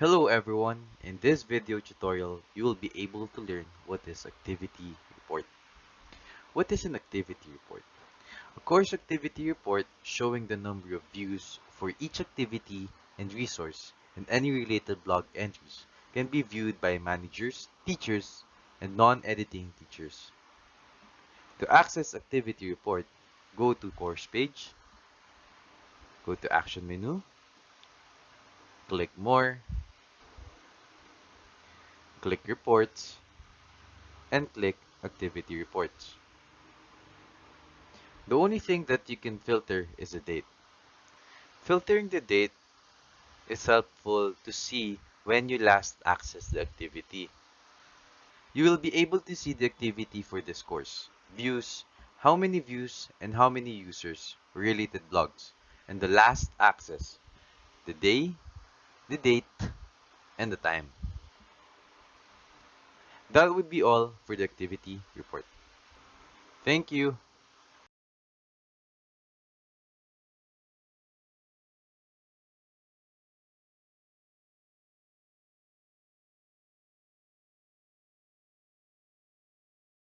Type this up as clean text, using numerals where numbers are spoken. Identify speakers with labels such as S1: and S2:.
S1: Hello everyone, in this video tutorial you will be able to learn what is activity report. What is an activity report? A course activity report showing the number of views for each activity and resource and any related blog entries can be viewed by managers, teachers, and non-editing teachers. To access activity report, go to course page, go to action menu, click more, click reports, and click activity reports. The only thing that you can filter is the date. Filtering the date is helpful to see when you last accessed the activity. You will be able to see the activity for this course, views, how many views and how many users, related blogs, and the last access, the day, the date, and the time. That would be all for the activity report. Thank you.